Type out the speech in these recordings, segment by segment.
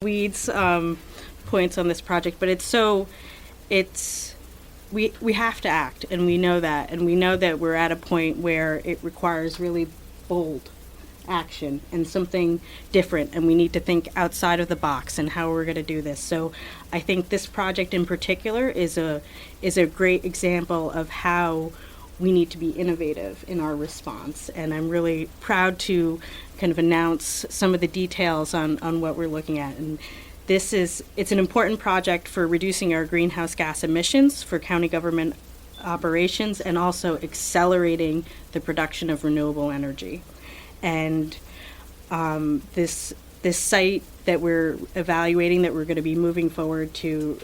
weeds points on this project, but we have to act, and we know that we're at a point where it requires really bold action and something different, and we need to think outside of the box and how we're going to do this. So I think this project in particular is a great example of how we need to be innovative in our response, and I'm really proud to kind of announce some of the details on what we're looking at. And it's an important project for reducing our greenhouse gas emissions for county government operations and also accelerating the production of renewable energy. And this site that we're evaluating, that we're going to be moving forward to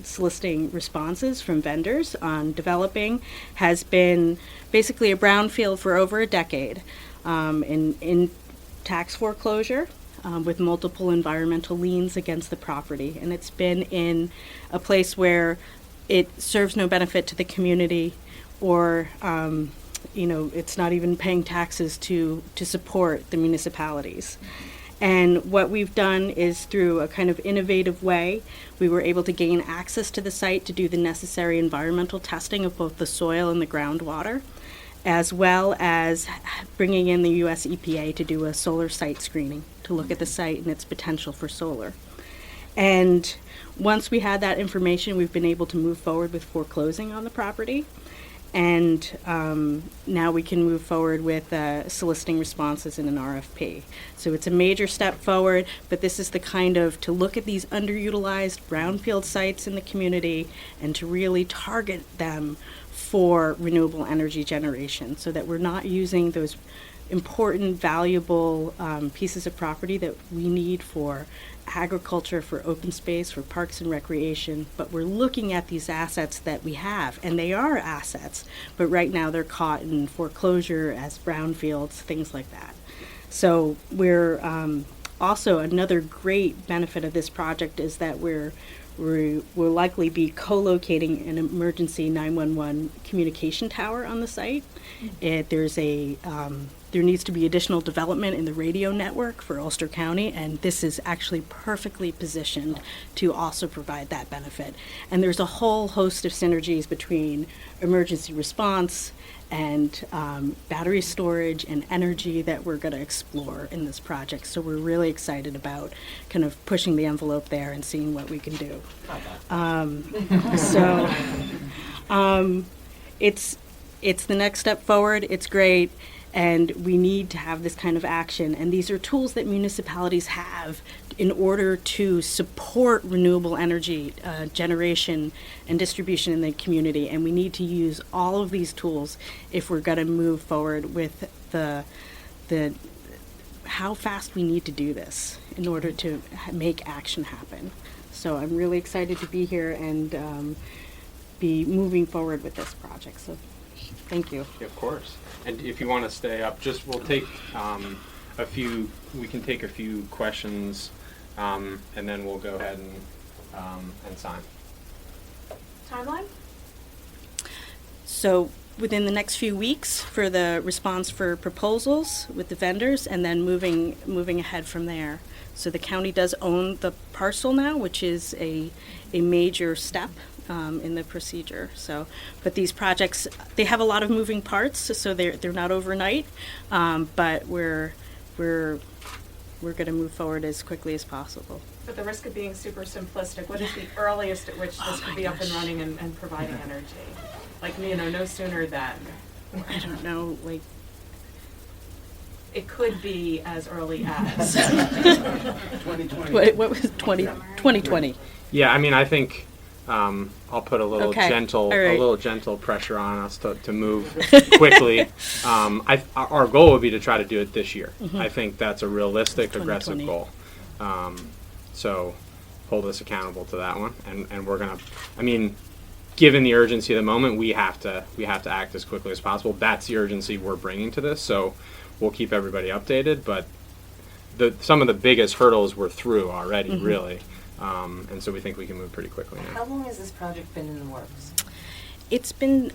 soliciting responses from vendors on developing, has been basically a brownfield for over a decade in tax foreclosure with multiple environmental liens against the property. And it's been in a place where it serves no benefit to the community, or it's not even paying taxes to support the municipalities. And what we've done is, through a kind of innovative way, we were able to gain access to the site to do the necessary environmental testing of both the soil and the groundwater, as well as bringing in the US EPA to do a solar site screening to look at the site and its potential for solar. And once we had that information, we've been able to move forward with foreclosing on the property. And now we can move forward with soliciting responses in an RFP. So it's a major step forward, but this is the kind of, to look at these underutilized brownfield sites in the community and to really target them for renewable energy generation, so that we're not using those important, valuable pieces of property that we need for agriculture, for open space, for parks and recreation, but we're looking at these assets that we have, and they are assets, but right now they're caught in foreclosure as brownfields, things like that. So we're also, another great benefit of this project is that we'll likely be co-locating an emergency 911 communication tower on the site. There needs to be additional development in the radio network for Ulster County, and this is actually perfectly positioned to also provide that benefit. And there's a whole host of synergies between emergency response and battery storage and energy that we're going to explore in this project. So we're really excited about kind of pushing the envelope there and seeing what we can do. It's the next step forward. It's great. And we need to have this kind of action. And these are tools that municipalities have in order to support renewable energy generation and distribution in the community. And we need to use all of these tools if we're going to move forward with the how fast we need to do this in order to make action happen. So I'm really excited to be here and be moving forward with this project. So thank you. Yeah, of course. And if you want to stay up, we'll take we can take a few questions, and then we'll go ahead and sign. Timeline? So within the next few weeks for the response for proposals with the vendors, and then moving ahead from there. So the county does own the parcel now, which is a major step in the procedure. So, but these projects, they have a lot of moving parts, so they're not overnight. But we're going to move forward as quickly as possible. At the risk of being super simplistic, what is the earliest at which this could be up and running and providing energy? Like, no sooner than. I don't know, like. It could be as early as 2020. What was 2020? Yeah, I mean, I think I'll put a little gentle pressure on us to move quickly. Our goal would be to try to do it this year. Mm-hmm. I think that's a realistic, aggressive goal. So hold us accountable to that one, and we're gonna. I mean, given the urgency of the moment, we have to act as quickly as possible. That's the urgency we're bringing to this. So we'll keep everybody updated, but some of the biggest hurdles we're through already, mm-hmm. really. And so we think we can move pretty quickly now. How long has this project been in the works? It's been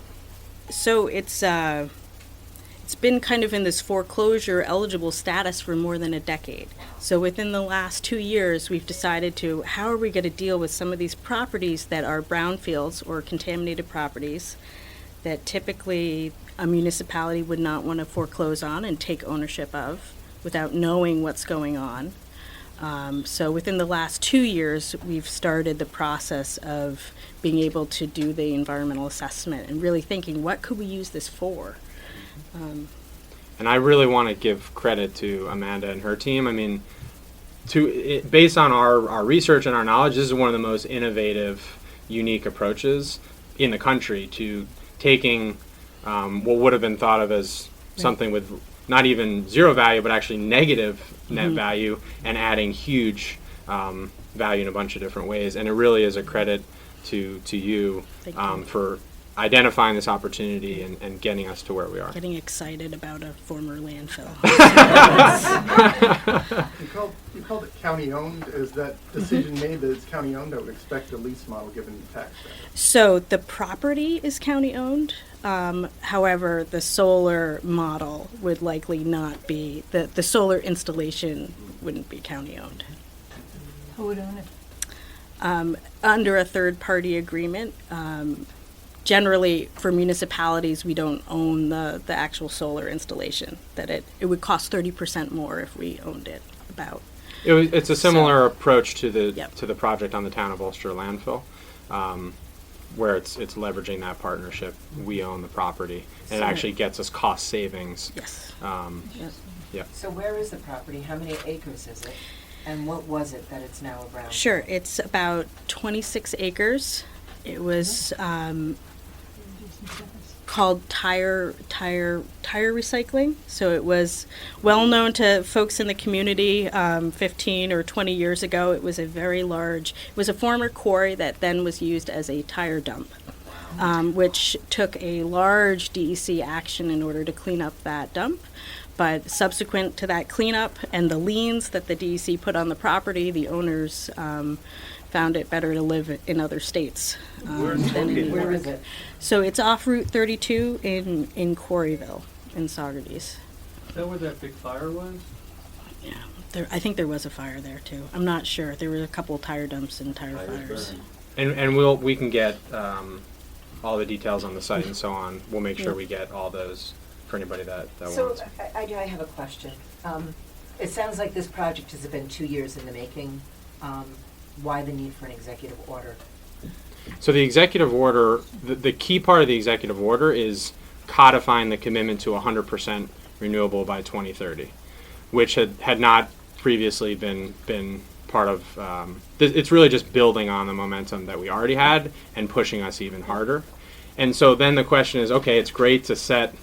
it's been kind of in this foreclosure eligible status for more than a decade. So within the last 2 years, we've decided to, how are we going to deal with some of these properties that are brownfields or contaminated properties that typically a municipality would not want to foreclose on and take ownership of without knowing what's going on. So within the last 2 years, we've started the process of being able to do the environmental assessment and really thinking, what could we use this for? And I really want to give credit to Amanda and her team. I mean, based on our research and our knowledge, this is one of the most innovative, unique approaches in the country to taking what would have been thought of as something with not even zero value, but actually negative net value, and adding huge value in a bunch of different ways. And it really is a credit to you for identifying this opportunity and getting us to where we are. Getting excited about a former landfill. You called it county-owned. Is that decision made that it's county-owned? I would expect a lease model given the tax credit. So the property is county-owned. However, the solar model would likely not be, the solar installation wouldn't be county-owned. Who would own it? Under a third-party agreement. Generally, for municipalities, we don't own the actual solar installation. That it would cost 30% more if we owned it. About. It's a similar approach to the project on the town of Ulster landfill, where it's leveraging that partnership. We own the property, and it actually gets us cost savings. Yes. Yeah. So where is the property? How many acres is it? And what was it that it's now around? Sure, it's about 26 acres. It was called tire recycling. So it was well known to folks in the community 15 or 20 years ago. It was a very large, it was a former quarry that then was used as a tire dump, which took a large DEC action in order to clean up that dump. But subsequent to that cleanup and the liens that the DEC put on the property, the owners found it better to live in other states than in New York. Where is it? So it's off Route 32 in Quarryville, in Saugerties. Is that where that big fire was? Yeah, I think there was a fire there too. I'm not sure. There were a couple of tire dumps and tire fires. And we can get all the details on the site and so on. We'll make sure we get all those for anybody that wants. So I have a question. It sounds like this project has been 2 years in the making. Why the need for an executive order? So the executive order, the key part of the executive order is codifying the commitment to 100% renewable by 2030, which had not previously been part of. It's really just building on the momentum that we already had and pushing us even harder. And so then the question is, okay, it's great to set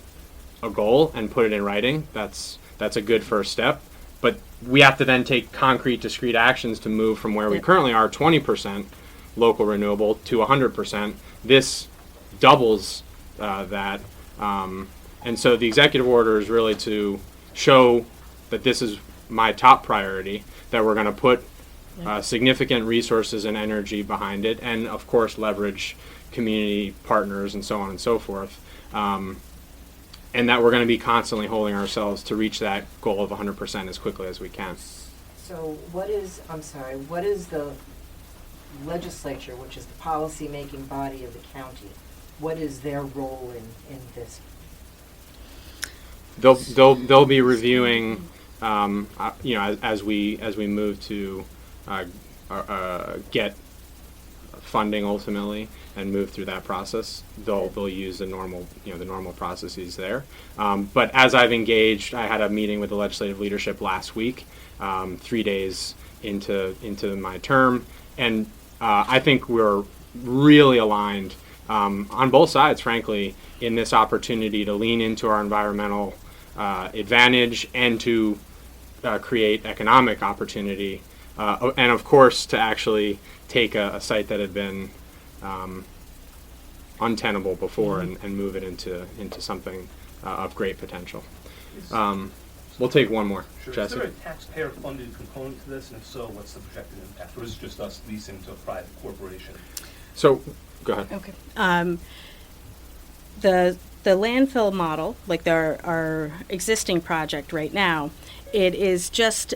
a goal and put it in writing. That's a good first step. But we have to then take concrete, discrete actions to move from where we currently are, 20% local renewable, to 100%. This doubles that. And so the executive order is really to show that this is my top priority, that we're going to put significant resources and energy behind it, and of course leverage community partners and so on and so forth. And that we're going to be constantly holding ourselves to reach that goal of 100% as quickly as we can. So what is the legislature, which is the policy-making body of the county, what is their role in this? They'll be reviewing, as we move to get funding ultimately and move through that process. They'll use the normal processes there. But as I've engaged, I had a meeting with the legislative leadership last week, 3 days into my term, and I think we're really aligned on both sides, frankly, in this opportunity to lean into our environmental advantage and to create economic opportunity, and of course to actually take a site that had been untenable before and move it into something of great potential. We'll take one more. Sure. Jesse. Is there a taxpayer-funded component to this, and if so, what's the projected impact? Or is it just us leasing to a private corporation? So, go ahead. Okay. The the landfill model, like our existing project right now, it is just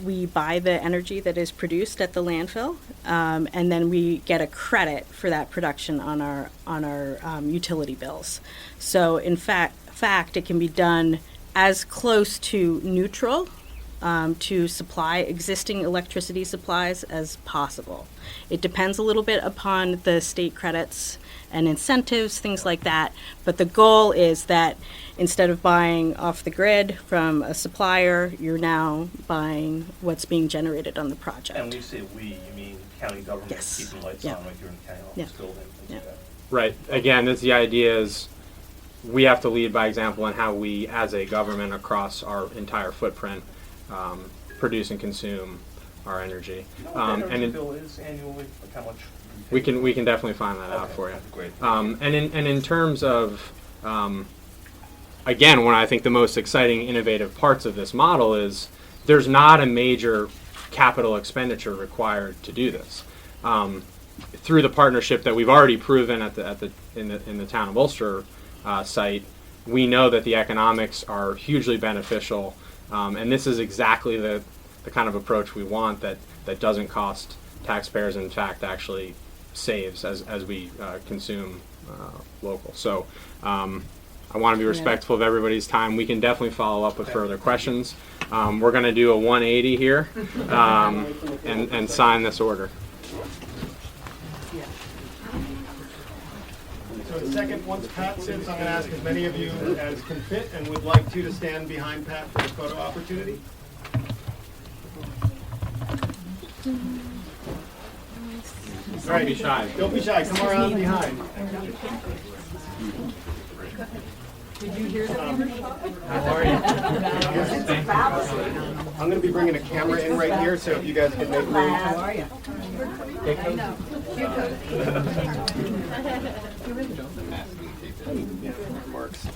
we buy the energy that is produced at the landfill, and then we get a credit for that production on our utility bills. So in fact, it can be done as close to neutral to supply existing electricity supplies as possible. It depends a little bit upon the state credits and incentives, things like that. But the goal is that instead of buying off the grid from a supplier, you're now buying what's being generated on the project. And when you say we, you mean county government, Yes. keeping lights Yeah. on right here in the county office Yeah. building, things Yeah. like that. Right. Again, that's the idea is we have to lead by example in how we, as a government across our entire footprint, produce and consume our energy. You know what the energy And in, bill is annually, like how much? we can definitely find that out Okay, for you. that'd be great. And in terms of again, one I think the most exciting, innovative parts of this model is there's not a major capital expenditure required to do this. Through the partnership that we've already proven in the town of Ulster site, we know that the economics are hugely beneficial, and this is exactly the kind of approach we want that doesn't cost taxpayers, and in fact actually saves as we consume local. So I want to be respectful of everybody's time. We can definitely follow up with further questions. We're going to do a 180 here and sign this order. So in a second, once Pat sits, I'm going to ask as many of you as can fit and would like to stand behind Pat for the photo opportunity. All right, Don't be shy. Don't be shy. Come around behind. How are you? I'm going to be bringing a camera in right here, so if you guys can make room. How are you? Marks.